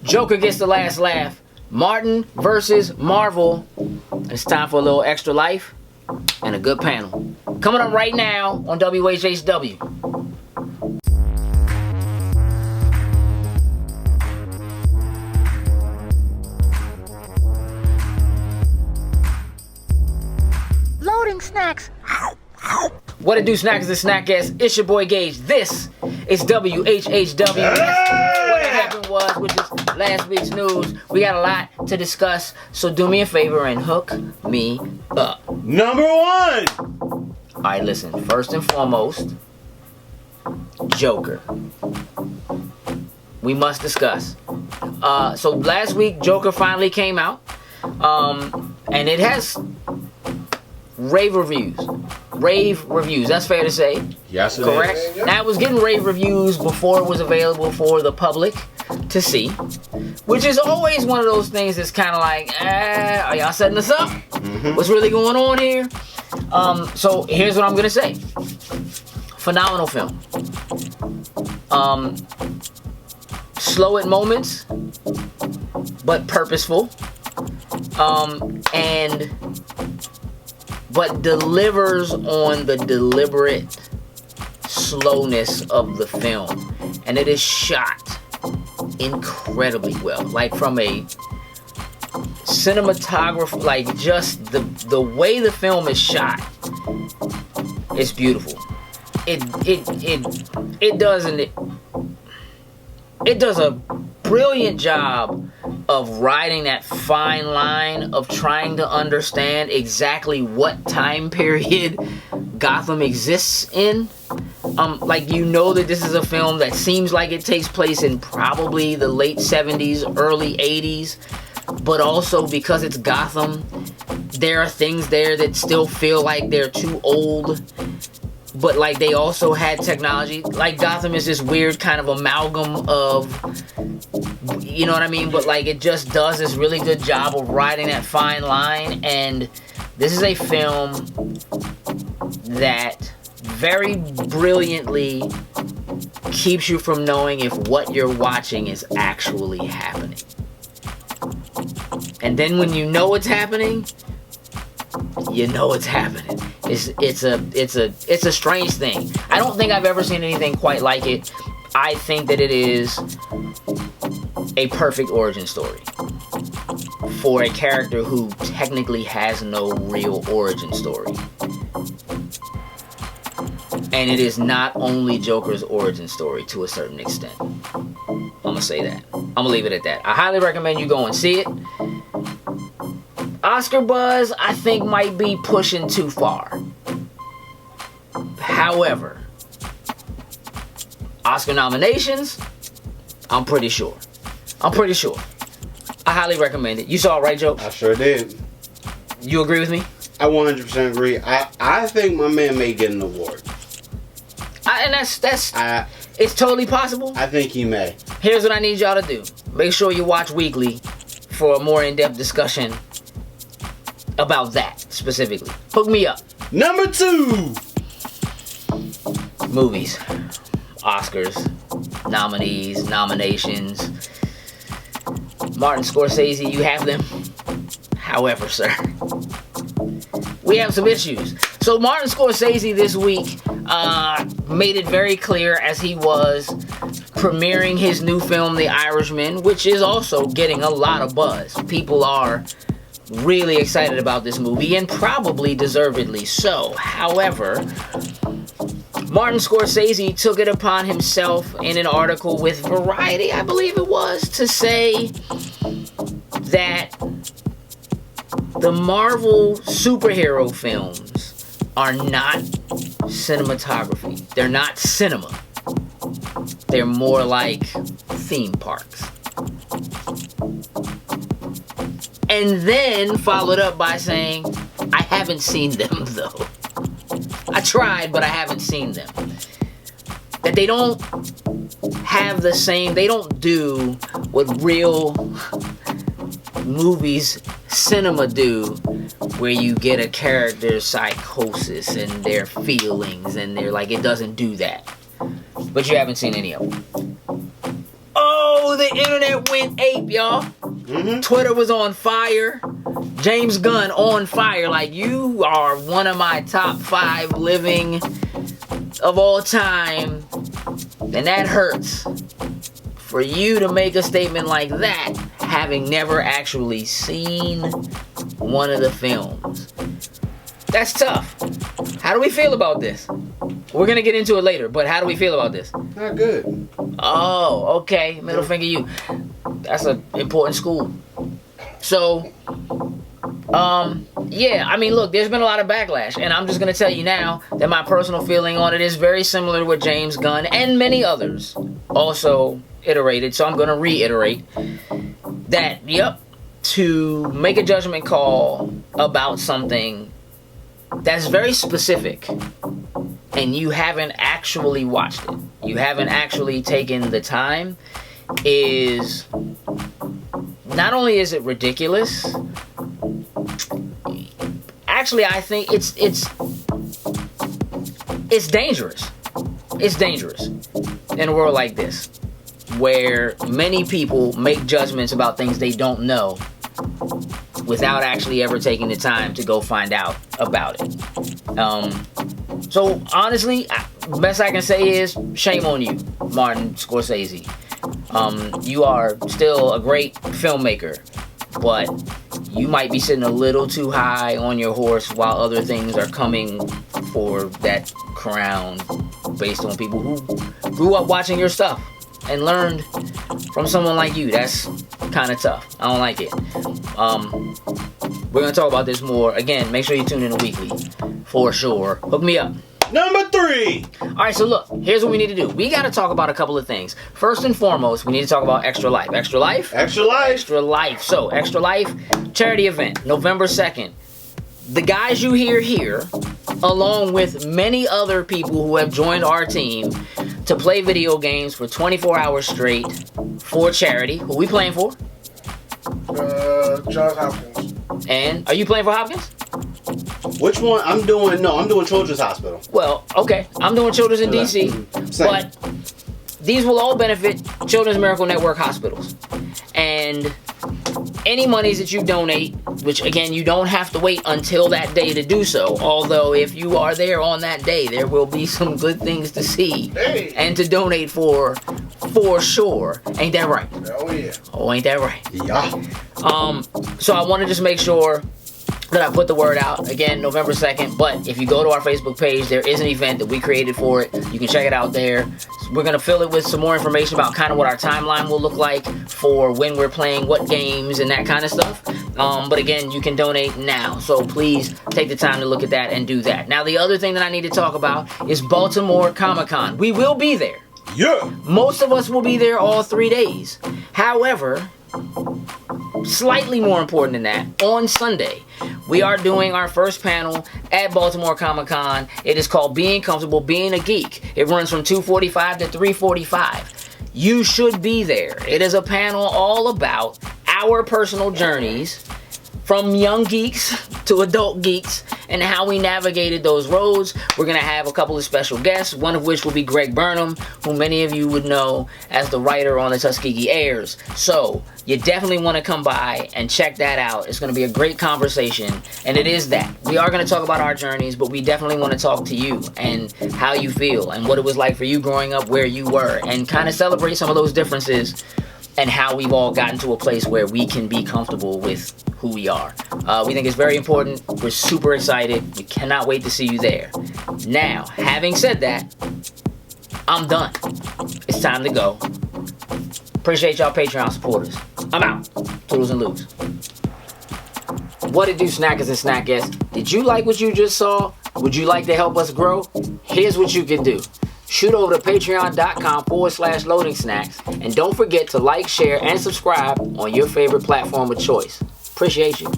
Joker gets the last laugh. Martin versus Marvel. It's time for a little extra life and a good panel. Coming up right now on WHHW. Loading snacks. What it do, snackers and snackers? It's your boy Gage. This is WHHW. What happened was, which is last week's news. We got a lot to discuss, so do me a favor and hook me up. Number one. Alright, listen. First and foremost, Joker. We must discuss. So last week, Joker finally came out. And it has rave reviews. That's fair to say. Yes, it correct. is. Now, it was getting rave reviews before it was available for the public to see, which is always one of those things that's kind of like, are y'all setting us up? What's really going on here? So here's what I'm gonna say. Phenomenal film. Slow at moments, but purposeful. But delivers on the deliberate slowness of the film. And it is shot incredibly well. Like from a cinematographer, like just the way the film is shot is beautiful. It does a brilliant job of riding that fine line of trying to understand exactly what time period Gotham exists in. Like, you know that this is a film that seems like it takes place in probably the late 70s, early 80s, but also because it's Gotham, there are things there that still feel like they're too old, but like they also had technology. Like, Gotham is this weird kind of amalgam of, you know what I mean? But like, it just does this really good job of riding that fine line. And this is a film that very brilliantly keeps you from knowing if what you're watching is actually happening. And then when you know it's happening, you know it's happening. It's a strange thing. I don't think I've ever seen anything quite like it. I think that it is a perfect origin story for a character who technically has no real origin story. And it is not only Joker's origin story to a certain extent. I'm gonna say that. I'm gonna leave it at that. I highly recommend you go and see it. Oscar buzz, I think, might be pushing too far. However, Oscar nominations, I'm pretty sure. I highly recommend it. You saw it, right, Joe? I sure did. You agree with me? I 100% agree. I think my man may get an award. And it's totally possible. I think he may. Here's what I need y'all to do. Make sure you watch weekly for a more in-depth discussion about that specifically. Hook me up. Number two. Movies. Oscars. Nominees. Nominations. Martin Scorcese, you have them. However, sir, we have some issues. So Martin Scorsese this week made it very clear as he was premiering his new film, The Irishman, which is also getting a lot of buzz. People are really excited about this movie, and probably deservedly so. However, Martin Scorsese took it upon himself in an article with Variety, I believe it was, to say that the Marvel superhero films are not cinematography. They're not cinema. They're more like theme parks. And then followed up by saying, I haven't seen them though. I tried, but I haven't seen them. That they don't have the same, they don't do what real movies, cinema do, where you get a character's psychosis and their feelings, and they're like, it doesn't do that. But you haven't seen any of them. Oh, know the internet went ape, y'all. Mm-hmm. Twitter was on fire. James Gunn on fire. Like, you are one of my top 5 living of all time. And that hurts. For you to make a statement like that, having never actually seen one of the films. That's tough. How do we feel about this? We're going to get into it later, but how do we feel about this? Not good. Oh, okay. Middle finger you. That's an important school. So, yeah, I mean, look, there's been a lot of backlash, and I'm just going to tell you now that my personal feeling on it is very similar to what James Gunn and many others also iterated, so I'm going to reiterate that, yep, to make a judgment call about something that's very specific, and you haven't actually watched it, you haven't actually taken the time, is not only is it ridiculous, actually I think it's dangerous. It's dangerous in a world like this, where many people make judgments about things they don't know without actually ever taking the time to go find out about it. So honestly, best I can say is shame on you, Martin Scorcese. You are still a great filmmaker, but you might be sitting a little too high on your horse while other things are coming for that crown based on people who grew up watching your stuff and learned from someone like you. That's kind of tough. I don't like it. We're going to talk about this more. Again, make sure you tune in a weekly for sure. Hook me up. Number 3. Alright, so look, here's what we need to do. We got to talk about a couple of things. First and foremost, we need to talk about Extra Life. Extra Life? Extra Life. Extra Life. So, Extra Life, charity event, November 2nd. The guys you hear here, along with many other people who have joined our team to play video games for 24 hours straight for charity. Who we playing for? Johns Hopkins. And are you playing for Hopkins? Which one? I'm doing Children's Hospital. Well, okay. I'm doing Children's in DC. Same. But these will all benefit Children's Miracle Network hospitals. And any monies that you donate, which again, you don't have to wait until that day to do so. Although if you are there on that day, there will be some good things to see and to donate for sure. Ain't that right? Oh yeah. Oh, ain't that right? Yeah. So I want to just make sure that I put the word out. Again, November 2nd. But if you go to our Facebook page, there is an event that we created for it. You can check it out there. We're going to fill it with some more information about kind of what our timeline will look like for when we're playing what games and that kind of stuff. But again, you can donate now. So please take the time to look at that and do that. Now, the other thing that I need to talk about is Baltimore Comic Con. We will be there. Yeah. Most of us will be there all 3 days. However, slightly more important than that, on Sunday, we are doing our first panel at Baltimore Comic Con. It is called Being Comfortable, Being a Geek. It runs from 2:45 to 3:45. You should be there. It is a panel all about our personal journeys from young geeks to adult geeks and how we navigated those roads. We're going to have a couple of special guests, one of which will be Greg Burnham, who many of you would know as the writer on the Tuskegee Airs. So you definitely want to come by and check that out. It's going to be a great conversation, and it is that. We are going to talk about our journeys, but we definitely want to talk to you and how you feel and what it was like for you growing up where you were, and kind of celebrate some of those differences and how we've all gotten to a place where we can be comfortable with who we are. We think it's very important. We're super excited. We cannot wait to see you there. Now, having said that, I'm done. It's time to go. Appreciate y'all Patreon supporters. I'm out. Toodles and loos. What it do, snackers and snackers? Did you like what you just saw? Would you like to help us grow? Here's what you can do. Shoot over to patreon.com/loading snacks, and don't forget to like, share, and subscribe on your favorite platform of choice. Appreciate you.